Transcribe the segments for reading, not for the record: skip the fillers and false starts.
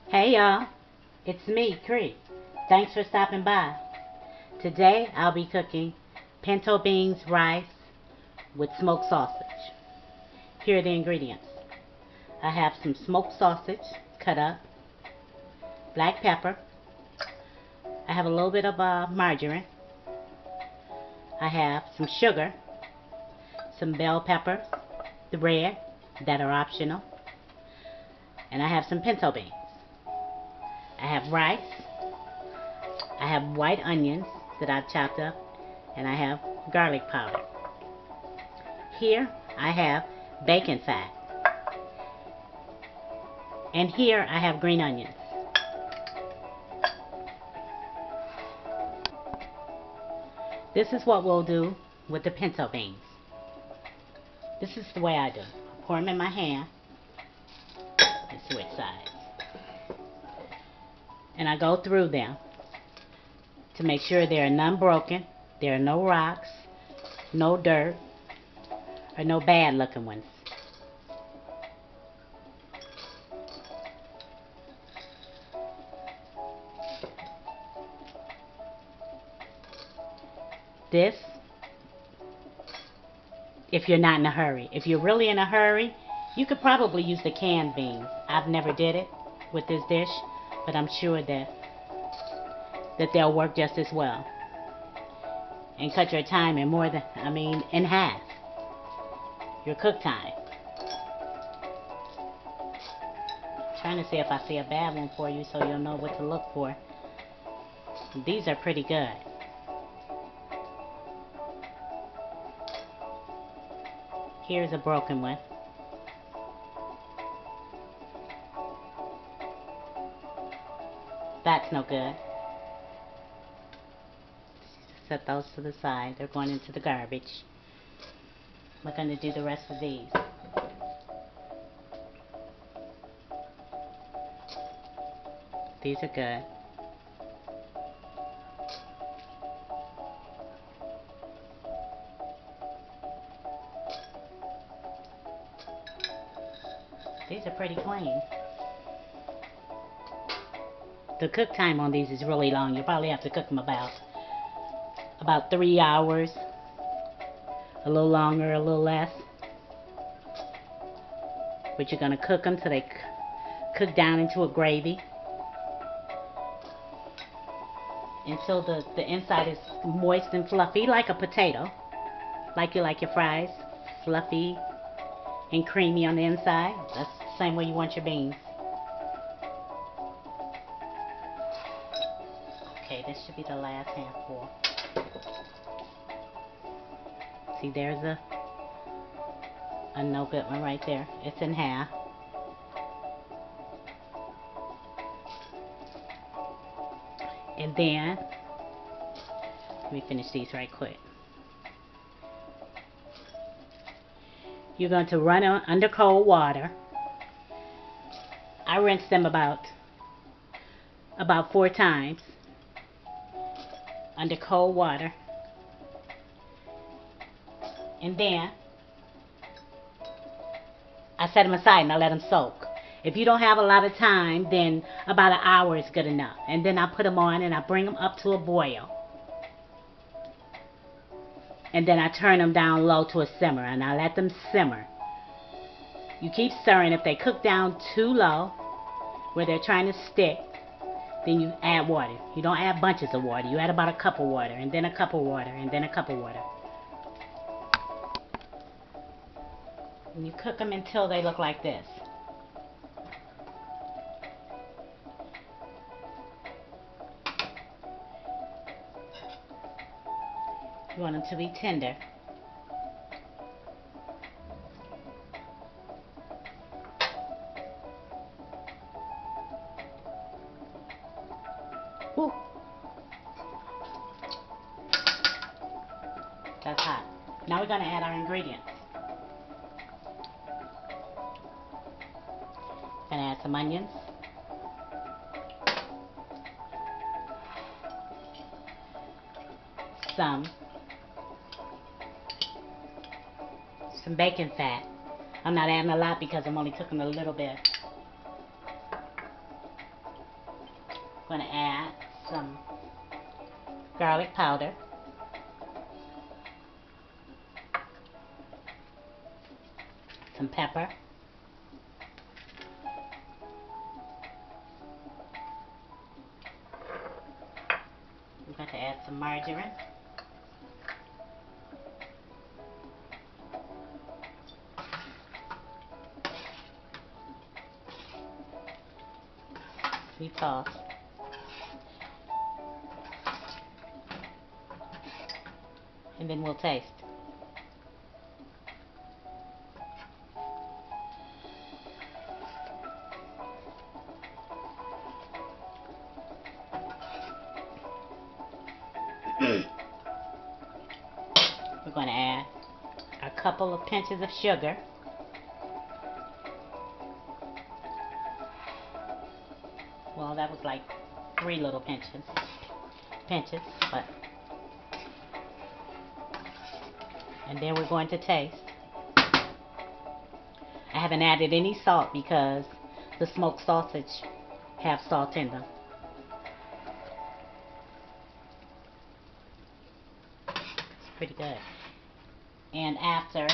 Hey y'all, it's me, Kree. Thanks for stopping by. Today I'll be cooking pinto beans rice with smoked sausage. Here are the ingredients. I have some smoked sausage cut up, black pepper, I have a little bit of margarine, I have some sugar, some bell peppers, the red, that are optional, and I have some pinto beans. I have rice, I have white onions that I've chopped up, and I have garlic powder. Here I have bacon fat, and here I have green onions. This is what we'll do with the pinto beans. This is the way I do. I pour them in my hand and switch sides. And I go through them to make sure there are none broken, there are no rocks, no dirt, or no bad looking ones. This, if you're not in a hurry. If you're really in a hurry, you could probably use the canned beans. I've never did it with this dish, but I'm sure that they'll work just as well. And cut your time in in half. Your cook time. Trying to see if I see a bad one for you so you'll know what to look for. These are pretty good. Here's a broken one. That's no good. Set those to the side. They're going into the garbage. We're going to do the rest of these. These are good. These are pretty clean. The cook time on these is really long. You'll probably have to cook them about 3 hours. A little longer, a little less. But you're going to cook them till they cook down into a gravy. Until the inside is moist and fluffy like a potato. Like you like your fries. Fluffy and creamy on the inside. That's the same way you want your beans. Okay, this should be the last handful. See, there's a no good one right there. It's in half. And then, let me finish these right quick. You're going to run on under cold water. I rinse them about 4 times under cold water. And then I set them aside and I let them soak. If you don't have a lot of time, then about an hour is good enough. And then I put them on and I bring them up to a boil. And then I turn them down low to a simmer and I let them simmer. You keep stirring. If they cook down too low, where they're trying to stick, then you add water. You don't add bunches of water. You add about a cup of water, and then a cup of water, and then a cup of water. And you cook them until they look like this. You want them to be tender. Woo. That's hot. Now we're going to add our ingredients. Going to add some onions. Some bacon fat. I'm not adding a lot because I'm only cooking a little bit. I'm going to add some garlic powder. Some pepper. I'm going to add some margarine. We toss. And then we'll taste. We're going to add a couple of pinches of sugar. Well, that was like 3 little pinches, but. And then we're going to taste. I haven't added any salt because the smoked sausage have salt in them. It's pretty good. And after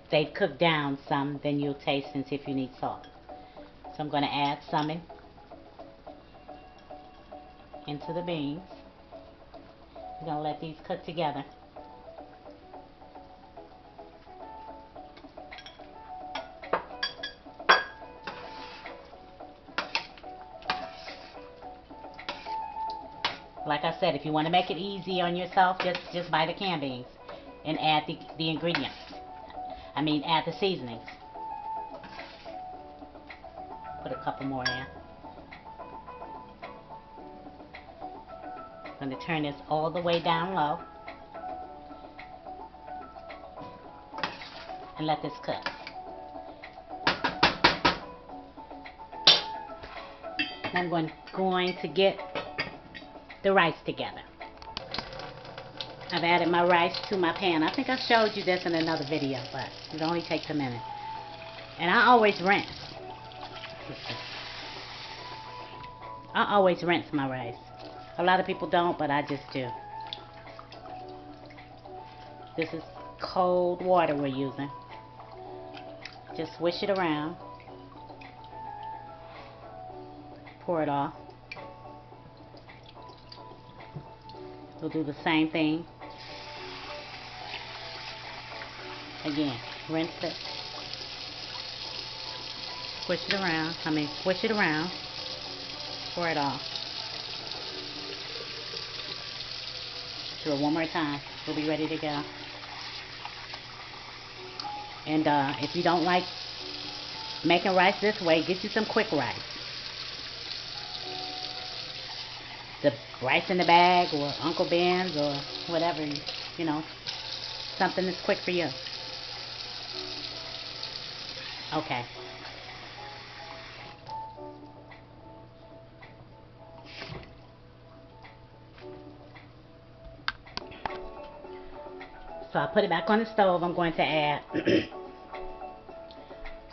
they've cooked down some, then you'll taste and see if you need salt. So I'm going to add some into the beans. We're going to let these cook together. Like I said, if you want to make it easy on yourself, just buy the canned beans and add the ingredients. Add the seasonings. Put a couple more in. I'm going to turn this all the way down low and let this cook. I'm going to get the rice together. I've added my rice to my pan. I think I showed you this in another video, but it only takes a minute. And I always rinse. I always rinse my rice. A lot of people don't, but I just do. This is cold water we're using. Just swish it around. Pour it off. We'll do the same thing. Again, rinse it. Swish it around. Swish it around. Pour it off. Do it one more time. We'll be ready to go. And if you don't like making rice this way, get you some quick rice. The rice in the bag or Uncle Ben's or whatever, you know, something that's quick for you. Okay. So I put it back on the stove. I'm going to add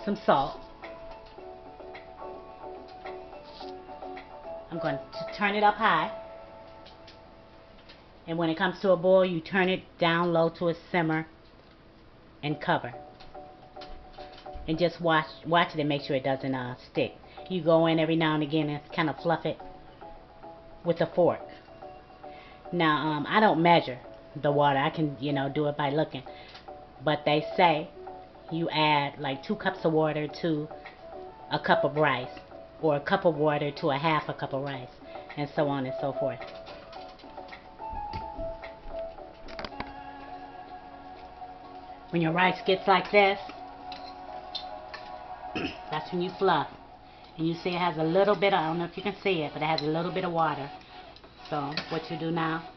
some salt. I'm going to turn it up high. And when it comes to a boil, you turn it down low to a simmer and cover. And just watch it and make sure it doesn't stick. You go in every now and again and kind of fluff it with a fork. Now, I don't measure the water. I can, do it by looking. But they say you add like 2 cups of water to a cup of rice, or a cup of water to a half a cup of rice, and so on and so forth. When your rice gets like this, that's when you fluff. And you see it has a little bit of, I don't know if you can see it, but it has a little bit of water. So what you do now,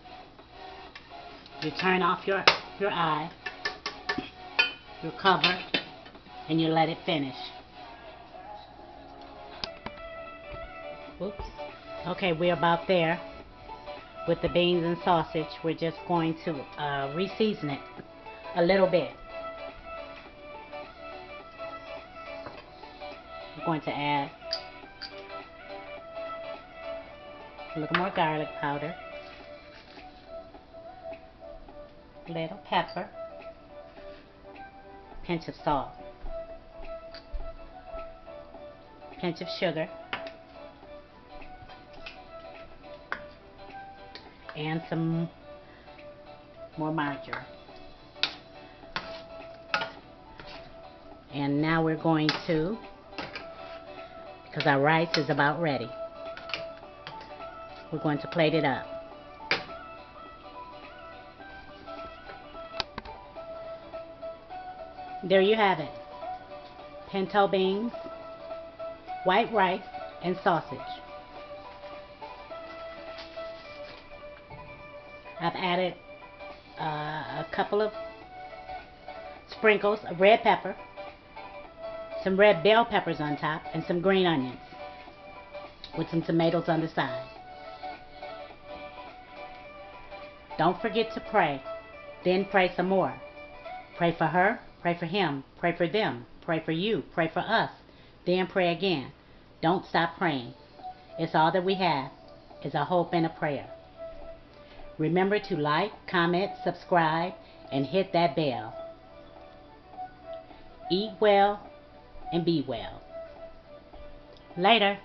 you turn off your eye, you cover, and you let it finish. Oops. Okay, we're about there with the beans and sausage. We're just going to re-season it a little bit. I'm going to add A little more garlic powder. Little pepper. Pinch of salt. Pinch of sugar. And some more margarine. And now we're going to, because our rice is about ready, we're going to plate it up. There you have it. Pinto beans, white rice, and sausage. I've added a couple of sprinkles of red pepper, some red bell peppers on top, and some green onions with some tomatoes on the side. Don't forget to pray. Then pray some more. Pray for her, pray for him, pray for them, pray for you, pray for us. Then pray again. Don't stop praying. It's all that we have is a hope and a prayer. Remember to like, comment, subscribe, and hit that bell. Eat well and be well. Later.